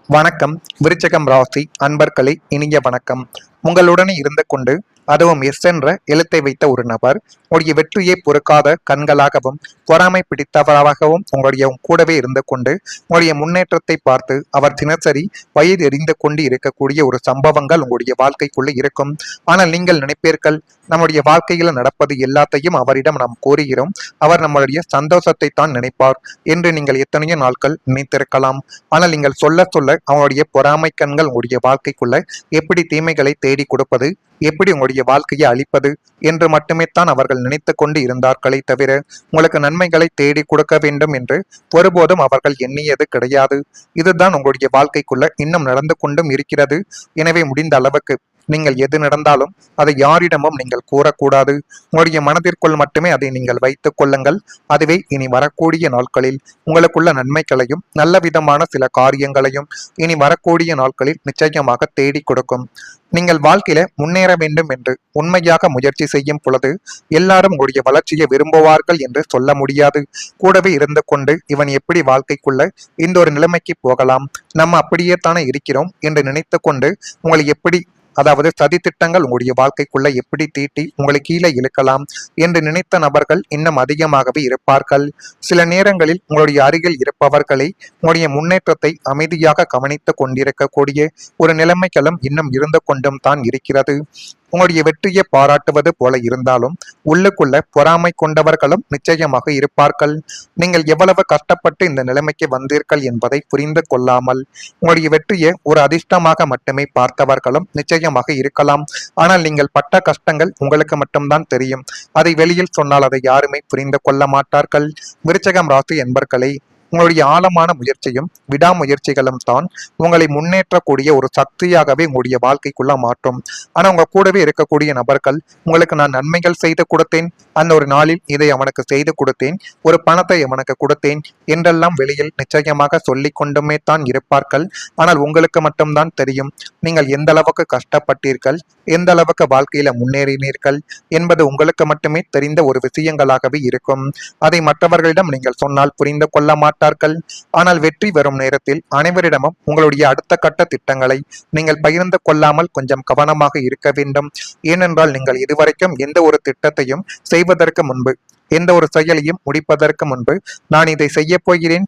வணக்கம். விருச்சகம் ராசி அன்பர்களே, இனிய வணக்கம். உங்களுடனே இருந்து கொண்டு அதுவும் எஸ் என்ற எழுத்தை வைத்த ஒரு நபர் உங்களுடைய வெற்றியை பொறுக்காத கண்களாகவும் பொறாமை பிடித்தவராகவும் உங்களுடைய கூடவே இருந்து கொண்டு உங்களுடைய முன்னேற்றத்தை பார்த்து அவர் தினசரி வயது எறிந்து கொண்டு இருக்கக்கூடிய ஒரு சம்பவங்கள் உங்களுடைய வாழ்க்கைக்குள்ள இருக்கும். ஆனால் நீங்கள் நினைப்பீர்கள், நம்முடைய வாழ்க்கையில் நடப்பது எல்லாத்தையும் அவரிடம் நாம் கூறுகிறோம், அவர் நம்மளுடைய சந்தோஷத்தை தான் நினைப்பார் என்று நீங்கள் எத்தனையோ நாட்கள் நினைத்திருக்கலாம். ஆனால் நீங்கள் சொல்ல சொல்ல அவனுடைய பொறாமை கண்கள் உங்களுடைய வாழ்க்கைக்குள்ள எப்படி தீமைகளை தேடி கொடுப்பது, எப்படி உங்களுடைய வாழ்க்கையை அளிப்பது என்று மட்டுமே தான் அவர்கள் நினைத்து கொண்டு இருந்தார்களே தவிர உங்களுக்கு நன்மைகளை தேடி கொடுக்க வேண்டும் என்று ஒருபோதும் அவர்கள் எண்ணியது கிடையாது. இதுதான் உங்களுடைய வாழ்க்கைக்குள்ள இன்னும் நடந்து கொண்டும் இருக்கிறது. எனவே முடிந்த அளவுக்கு நீங்கள் எது நடந்தாலும் அதை யாரிடமும் நீங்கள் கூறக்கூடாது. உங்களுடைய மனதிற்குள் மட்டுமே அதை நீங்கள் வைத்துக் கொள்ளுங்கள். அதுவே இனி வரக்கூடிய நாட்களில் உங்களுக்குள்ள நன்மைகளையும் நல்ல விதமான சில காரியங்களையும் இனி வரக்கூடிய நாட்களில் நிச்சயமாக தேடி கொடுக்கும். நீங்கள் வாழ்க்கையில முன்னேற வேண்டும் என்று உண்மையாக முயற்சி செய்யும் பொழுது எல்லாரும் உங்களுடைய வளர்ச்சியை விரும்புவார்கள் என்று சொல்ல முடியாது. கூடவே இருந்து கொண்டு இவன் எப்படி வாழ்க்கைக்குள்ள இந்த ஒரு நிலைமைக்கு போகலாம், நம்ம அப்படியே தானே இருக்கிறோம் என்று நினைத்து கொண்டு உங்களை எப்படி, அதாவது சதி திட்டங்கள் உங்களுடைய வாழ்க்கைக்குள்ள எப்படி தீட்டி உங்களை கீழே இழுக்கலாம் என்று நினைத்த நபர்கள் இன்னும் அதிகமாகவே இருப்பார்கள். சில நேரங்களில் உங்களுடைய அருகில் இருப்பவர்களை உங்களுடைய முன்னேற்றத்தை அமைதியாக கவனித்துக் கொண்டிருக்கக்கூடிய ஒரு நிலைமைகளும் இன்னும் இருந்து கொண்டும் தான் இருக்கிறது. உங்களுடைய வெற்றியை பாராட்டுவது போல இருந்தாலும் உள்ளுக்குள்ள பொறாமை கொண்டவர்களும் நிச்சயமாக இருப்பார்கள். நீங்கள் எவ்வளவு கஷ்டப்பட்டு இந்த நிலைமைக்கு வந்தீர்கள் என்பதை புரிந்து கொள்ளாமல் உங்களுடைய வெற்றியை ஒரு அதிர்ஷ்டமாக மட்டுமே பார்த்தவர்களும் நிச்சயமாக இருக்கலாம். ஆனால் நீங்கள் பட்ட கஷ்டங்கள் உங்களுக்கு மட்டும்தான் தெரியும். அதை வெளியில் சொன்னால் அதை யாருமே புரிந்து கொள்ள மாட்டார்கள். விருச்சகம் ராசி என்பர்களை, உங்களுடைய ஆழமான முயற்சியும் விடாமுயற்சிகளும் தான் உங்களை முன்னேற்றக்கூடிய ஒரு சக்தியாகவே உங்களுடைய வாழ்க்கைக்குள்ள மாற்றும். ஆனா உங்க கூடவே இருக்கக்கூடிய நபர்கள் உங்களுக்கு நான் நன்மைகள் செய்து கொடுத்தேன், அந்த ஒரு நாளில் இதை அவனுக்கு செய்து கொடுத்தேன், ஒரு பணத்தை அவனுக்கு கொடுத்தேன் என்றெல்லாம் வெளியில் நிச்சயமாக சொல்லி கொண்டுமே தான் இருப்பார்கள். ஆனால் உங்களுக்கு மட்டும்தான் தெரியும் நீங்கள் எந்த அளவுக்கு கஷ்டப்பட்டீர்கள், எந்த அளவுக்கு வாழ்க்கையில முன்னேறினீர்கள் என்பது உங்களுக்கு மட்டுமே தெரிந்த ஒரு விஷயங்களாகவே இருக்கும். அதை மற்றவர்களிடம் நீங்கள் சொன்னால் புரிந்து கொள்ள மாட்டார்கள். ஆனால் வெற்றி வரும் நேரத்தில் அனைவரிடமும் உங்களுடைய அடுத்த கட்ட திட்டங்களை நீங்கள் பகிர்ந்து கொள்ளாமல் கொஞ்சம் கவனமாக இருக்க வேண்டும். ஏனென்றால் நீங்கள் இதுவரைக்கும் எந்த ஒரு திட்டத்தையும் செய்வதற்கு முன்பு, எந்த ஒரு செயலையும் முடிப்பதற்கு முன்பு நான் இதை செய்ய போகிறேன்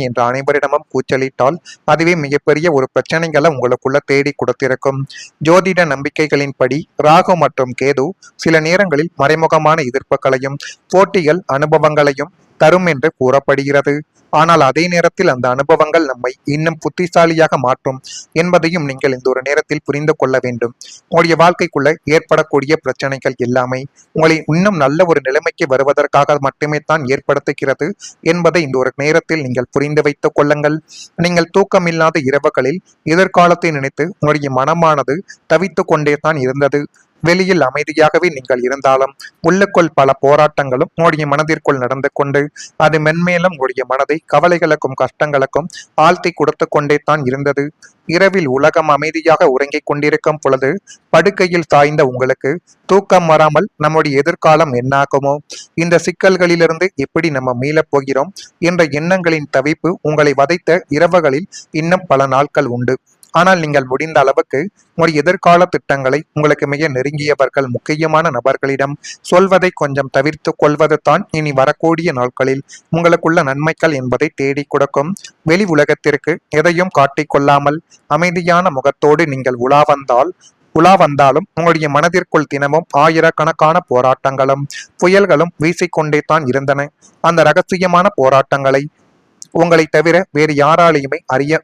என்று அனைவரிடமும் கூச்சலிட்டால் அதுவே மிகப்பெரிய ஒரு பிரச்சனைகளை உங்களுக்குள்ள தேடி கொடுத்திருக்கும். ஜோதிட நம்பிக்கைகளின்படி ராகு மற்றும் கேது சில நேரங்களில் மறைமுகமான எதிர்ப்புகளையும் போட்டிகள் அனுபவங்களையும் தரும் என்று கூறப்படுகிறது. ஆனால் அதே நேரத்தில் அந்த அனுபவங்கள் நம்மை இன்னும் புத்திசாலியாக மாற்றும் என்பதையும் நீங்கள் இந்த ஒரு நேரத்தில் புரிந்து கொள்ள வேண்டும். உங்களுடைய வாழ்க்கைக்குள்ள ஏற்படக்கூடிய பிரச்சனைகள் எல்லாமே உங்களை இன்னும் நல்ல ஒரு நிலைமைக்கு வருவதற்காக மட்டுமே தான் ஏற்படுத்துகிறது என்பதை இந்த ஒரு நேரத்தில் நீங்கள் புரிந்து வைத்துக் கொள்ளுங்கள். நீங்கள் தூக்கமில்லாத இரவுகளில் எதிர்காலத்தை நினைத்து உங்களுடைய மனமானது தவித்து கொண்டே தான் இருந்தது. வெளியில் அமைதியாகவே நீங்கள் இருந்தாலும் உள்ளுக்குள் பல போராட்டங்களும் உங்களுடைய மனதிற்குள் நடந்து கொண்டு அது மென்மேலும் உங்களுடைய மனதை கவலைகளுக்கும் கஷ்டங்களுக்கும் ஆழ்த்தி கொடுத்து கொண்டே தான் இருந்தது. இரவில் உலகம் அமைதியாக உறங்கிக் கொண்டிருக்கும் பொழுது படுக்கையில் சாய்ந்த உங்களுக்கு தூக்கம் வராமல் நம்முடைய எதிர்காலம் என்னாகுமோ, இந்த சிக்கல்களிலிருந்து எப்படி நம்ம மீளப் போகிறோம் என்ற எண்ணங்களின் தவிப்பு உங்களை வதைத்த இரவுகளில் இன்னும் பல நாட்கள் உண்டு. ஆனால் நீங்கள் முடிந்த அளவுக்கு உங்களுடைய எதிர்கால திட்டங்களை உங்களுக்கு மிக நெருங்கியவர்கள், முக்கியமான நபர்களிடம் சொல்வதை கொஞ்சம் தவிர்த்து கொள்வது தான் இனி வரக்கூடிய நாட்களில் உங்களுக்குள்ள நன்மைகள் என்பதை தேடி கொடுக்கும். வெளி உலகத்திற்கு எதையும் காட்டிக்கொள்ளாமல் அமைதியான முகத்தோடு நீங்கள் உலா வந்தாலும் உங்களுடைய மனதிற்குள் தினமும் ஆயிரக்கணக்கான போராட்டங்களும் புயல்களும் வீசிக்கொண்டே தான் இருந்தன. அந்த ரகசியமான போராட்டங்களை உங்களை தவிர வேறு யாராலையுமே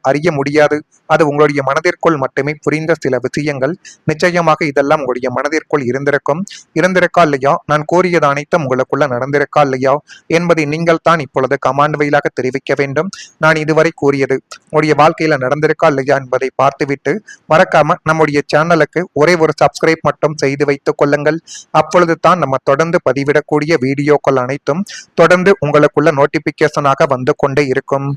அறிய முடியாது. அது உங்களுடைய மனதிற்குள் மட்டுமே புரிந்த சில விஷயங்கள். நிச்சயமாக இதெல்லாம் உங்களுடைய மனதிற்குள் இருந்திருக்கா இல்லையா, நான் கூறியது அனைத்தும் உங்களுக்குள்ள நடந்திருக்கா இல்லையா என்பதை நீங்கள் தான் இப்பொழுது கமாண்ட் வழியாக தெரிவிக்க வேண்டும். நான் இதுவரை கூறியது உங்களுடைய வாழ்க்கையில நடந்திருக்கா இல்லையா என்பதை பார்த்துவிட்டு மறக்காம நம்முடைய சேனலுக்கு ஒரே ஒரு சப்ஸ்கிரைப் மட்டும் செய்து வைத்துக் கொள்ளுங்கள். அப்பொழுது தான் நம்ம தொடர்ந்து பதிவிடக்கூடிய வீடியோக்கள் அனைத்தும் தொடர்ந்து உங்களுக்குள்ள நோட்டிபிகேஷனாக வந்து கொண்டே இருக்கும்.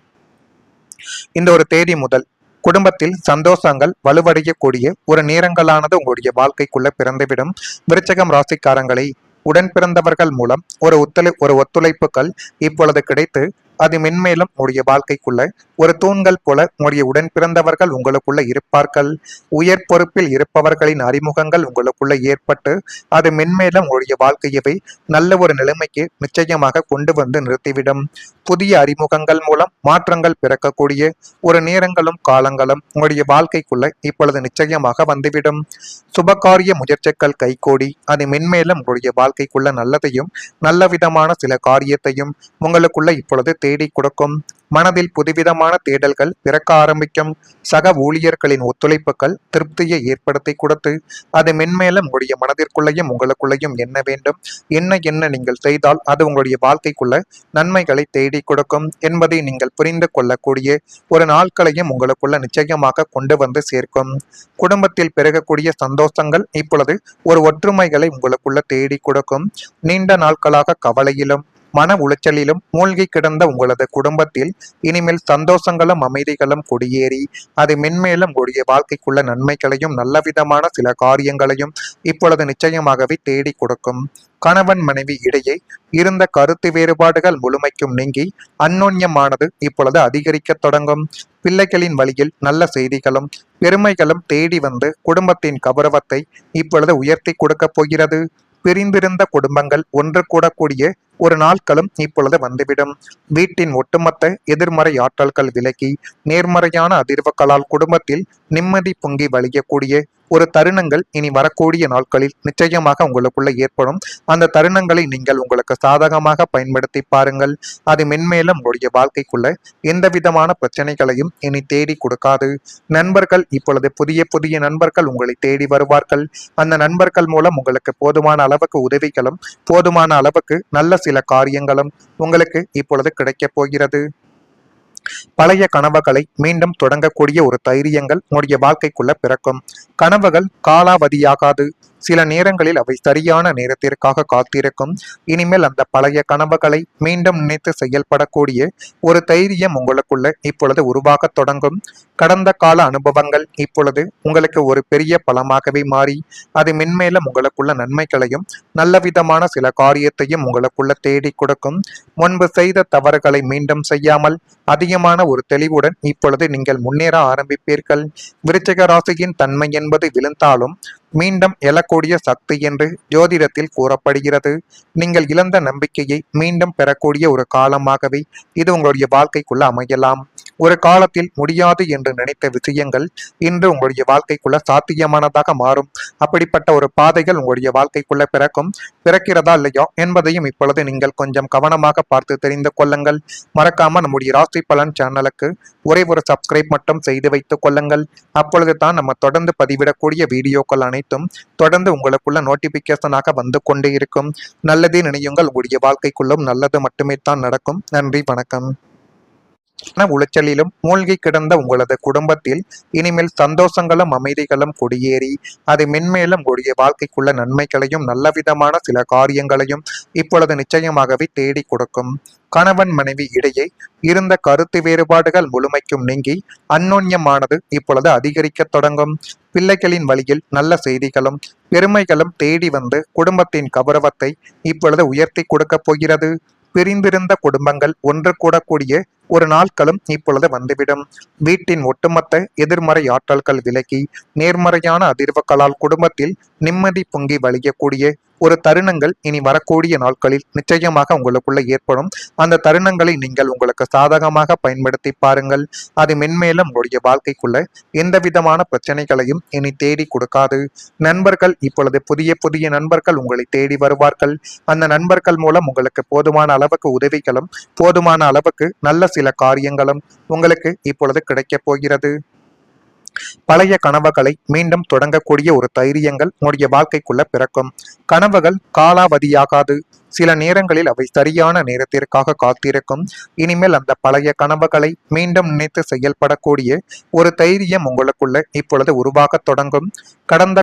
இந்த ஒரு தேதி முதல் குடும்பத்தில் சந்தோஷங்கள் வலுவடையக்கூடிய ஒரு நேரங்களானது உங்களுடைய வாழ்க்கைக்குள்ள பிறந்துவிடும். விருச்சகம் ராசிக்காரங்களை உடன் பிறந்தவர்கள் மூலம் ஒரு ஒத்துழைப்புகள் இப்பொழுது கிடைத்து அது மென்மேலும் உங்களுடைய வாழ்க்கைக்குள்ள ஒரு தூண்கள் போல உங்களுடைய உடன் பிறந்தவர்கள் உங்களுக்குள்ள இருப்பார்கள். உயர் பொறுப்பில் இருப்பவர்களின் அறிமுகங்கள் உங்களுக்குள்ள ஏற்பட்டு அது மென்மேலும் உங்களுடைய வாழ்க்கையவை நல்ல ஒரு நிலைமைக்கு நிச்சயமாக கொண்டு வந்து நிறுத்திவிடும். புதிய அறிமுகங்கள் மூலம் மாற்றங்கள் பிறக்கக்கூடிய ஒரு நேரங்களும் காலங்களும் உங்களுடைய வாழ்க்கைக்குள்ள இப்பொழுது நிச்சயமாக வந்துவிடும். சுபகாரிய முயற்சிகள் கைகூடி அது மென்மேலும் உங்களுடைய வாழ்க்கைக்குள்ள நல்லதையும் நல்ல விதமான சில காரியத்தையும் உங்களுக்குள்ள இப்பொழுது தேடி கொடுக்கும். மனதில் புதுவிதமான தேடல்கள் பிறக்க ஆரம்பிக்கும். சக ஊழியர்களின் ஒத்துழைப்புகள் திருப்தியை ஏற்படுத்தி கொடுத்து அது மென்மேலும் உங்களுடைய மனதிற்குள்ளேயும் உங்களுக்குள்ளேயும் என்ன வேண்டும், என்ன நீங்கள் செய்தால் அது உங்களுடைய வாழ்க்கைக்குள்ள நன்மைகளை தேடி கொடுக்கும் என்பதை நீங்கள் புரிந்து கொள்ளக்கூடிய ஒரு நாட்களையும் உங்களுக்குள்ள நிச்சயமாக கொண்டு வந்து சேர்க்கும். குடும்பத்தில் பிறகக்கூடிய சந்தோஷங்கள் இப்பொழுது ஒரு ஒற்றுமைகளை உங்களுக்குள்ள தேடி கொடுக்கும். நீண்ட நாட்களாக கவலையிலும் மன உளைச்சலிலும் மூழ்கி கிடந்த உங்களது குடும்பத்தில் இனிமேல் சந்தோஷங்களும் அமைதிகளும் குடியேறி அது மென்மேலும் உங்களுடைய வாழ்க்கைக்குள்ள நன்மைகளையும் நல்ல விதமான சில காரியங்களையும் இப்பொழுது நிச்சயமாகவே தேடி கொடுக்கும். கணவன் மனைவி இடையே இருந்த கருத்து வேறுபாடுகள் முழுமைக்கும் நீங்கி அந்யோன்யமானது இப்பொழுது அதிகரிக்க தொடங்கும். பிள்ளைகளின் வழியில் நல்ல செய்திகளும் பெருமைகளும் தேடி வந்து குடும்பத்தின் கௌரவத்தை இப்பொழுது உயர்த்தி கொடுக்க போகிறது. பிரிந்திருந்த குடும்பங்கள் ஒன்று கூடக்கூடிய ஒரு நாட்களும் இப்பொழுது வந்துவிடும். வீட்டின் ஒட்டுமொத்த எதிர்மறை ஆற்றல்கள் விலகி நேர்மறையான அதிர்வுகளால் குடும்பத்தில் நிம்மதி பொங்கி வழியக்கூடிய ஒரு தருணங்கள் இனி வரக்கூடிய நாட்களில் நிச்சயமாக உங்களுக்குள்ள ஏற்படும். அந்த தருணங்களை நீங்கள் உங்களுக்கு சாதகமாக பயன்படுத்தி பாருங்கள். அது மென்மேலும் உங்களுடைய வாழ்க்கைக்குள்ள எந்த விதமான பிரச்சனைகளையும் இனி தேடி கொடுக்காது. நண்பர்கள் இப்பொழுது புதிய நண்பர்கள் உங்களை தேடி வருவார்கள். அந்த நண்பர்கள் மூலம் உங்களுக்கு போதுமான அளவுக்கு உதவிகளும் போதுமான அளவுக்கு நல்ல சில காரியங்களும் உங்களுக்கு இப்பொழுது கிடைக்கப் போகிறது. பழைய கனவுகளை மீண்டும் தொடங்கக்கூடிய ஒரு தைரியங்கள் உங்களுடைய வாழ்க்கைக்குள்ள பிறக்கும். கனவுகள் காலாவதியாகாது. சில நேரங்களில் அவை சரியான நேரத்திற்காக காத்திருக்கும். இனிமேல் அந்த பழைய கனவுகளை மீண்டும் நினைத்து செயல்படக்கூடிய ஒரு தைரியம் உங்களுக்குள்ள இப்பொழுது உருவாக தொடங்கும். கடந்த கால அனுபவங்கள் இப்பொழுது உங்களுக்கு ஒரு பெரிய பலமாகவே மாறி அது மென்மேலும் உங்களுக்குள்ள நன்மைகளையும் நல்ல விதமான சில காரியத்தையும் உங்களுக்குள்ள தேடி கொடுக்கும். முன்பு செய்த தவறுகளை மீண்டும் செய்யாமல் அதிகமான ஒரு தெளிவுடன் இப்பொழுது நீங்கள் முன்னேற ஆரம்பிப்பீர்கள். விருச்சிக ராசியின் தன்மை என்பது விழுந்தாலும் மீண்டும் எழக்கூடிய சக்தி என்று ஜோதிடத்தில் கூறப்படுகிறது. நீங்கள் இழந்த நம்பிக்கையை மீண்டும் பெறக்கூடிய ஒரு காலமாகவே இது உங்களுடைய வாழ்க்கைக்குள்ள அமையலாம். ஒரு காலத்தில் முடியாது என்று நினைத்த விஷயங்கள் இன்று உங்களுடைய வாழ்க்கைக்குள்ள சாத்தியமானதாக மாறும். அப்படிப்பட்ட ஒரு பாதைகள் உங்களுடைய வாழ்க்கைக்குள்ள பிறக்கிறதா இல்லையா என்பதையும் இப்பொழுது நீங்கள் கொஞ்சம் கவனமாக பார்த்து தெரிந்து கொள்ளுங்கள். மறக்காம நம்முடைய ராசி பலன் சேனலுக்கு ஒரே ஒரு சப்ஸ்கிரைப் மட்டும் செய்து வைத்துக் கொள்ளுங்கள். அப்பொழுது தான் நம்ம தொடர்ந்து பதிவிடக்கூடிய வீடியோக்கள் அனைத்தும் தொடர்ந்து உங்களுக்குள்ள நோட்டிபிகேஷனாக வந்து கொண்டே இருக்கும். நல்லதே நினையுங்கள், உங்களுடைய வாழ்க்கைக்குள்ளும் நல்லது மட்டுமே தான் நடக்கும். நன்றி, வணக்கம். உளைச்சலிலும் மூழ்கி கிடந்த உங்களது குடும்பத்தில் இனிமேல் சந்தோஷங்களும் அமைதிகளும் குடியேறி அது மென்மேலும் உங்களுடைய வாழ்க்கைக்குள்ள நன்மைகளையும் நல்ல விதமான சில காரியங்களையும் இப்பொழுது நிச்சயமாகவே தேடி கொடுக்கும். கணவன் மனைவி இடையே இருந்த கருத்து வேறுபாடுகள் முழுமைக்கும் நீங்கி அந்யோன்யமானது இப்பொழுது அதிகரிக்க தொடங்கும். பிள்ளைகளின் வழியில் நல்ல செய்திகளும் பெருமைகளும் தேடி வந்து குடும்பத்தின் கௌரவத்தை இப்பொழுது உயர்த்தி கொடுக்க போகிறது. பிரிந்திருந்த குடும்பங்கள் ஒன்று கூடக்கூடிய ஒரு நாட்களும் இப்பொழுது வந்துவிடும். வீட்டின் ஒட்டுமொத்த எதிர்மறை ஆற்றல்கள் விலகி நேர்மறையான அதிர்வுகளால் குடும்பத்தில் நிம்மதி பொங்கி வழியக்கூடிய ஒரு தருணங்கள் இனி வரக்கூடிய நாட்களில் நிச்சயமாக உங்களுக்குள்ள ஏற்படும். அந்த தருணங்களை நீங்கள் உங்களுக்கு சாதகமாக பயன்படுத்தி பாருங்கள். அது மென்மேலும் உங்களுடைய வாழ்க்கைக்குள்ள எந்த விதமான பிரச்சனைகளையும் இனி தேடி கொடுக்காது. நண்பர்கள் இப்பொழுது புதிய நண்பர்கள் உங்களை தேடி வருவார்கள். அந்த நண்பர்கள் மூலம் உங்களுக்கு போதுமான அளவுக்கு உதவிகளும் போதுமான அளவுக்கு நல்ல சில காரியங்களும் உங்களுக்கு இப்பொழுது கிடைக்கப் போகிறது. பழைய கனவுகளை மீண்டும் தொடங்கக்கூடிய ஒரு தைரியங்கள் உங்களுடைய வாழ்க்கைக்குள்ள பிறக்கும். கனவுகள் காலாவதியாகாது. சில நேரங்களில் அவை சரியான நேரத்திற்காக காத்திருக்கும். இனிமேல் அந்த பழைய கனவுகளை மீண்டும் நினைத்து செயல்படக்கூடிய ஒரு தைரியம் உங்களுக்குள்ள இப்பொழுது உருவாக தொடங்கும். கடந்த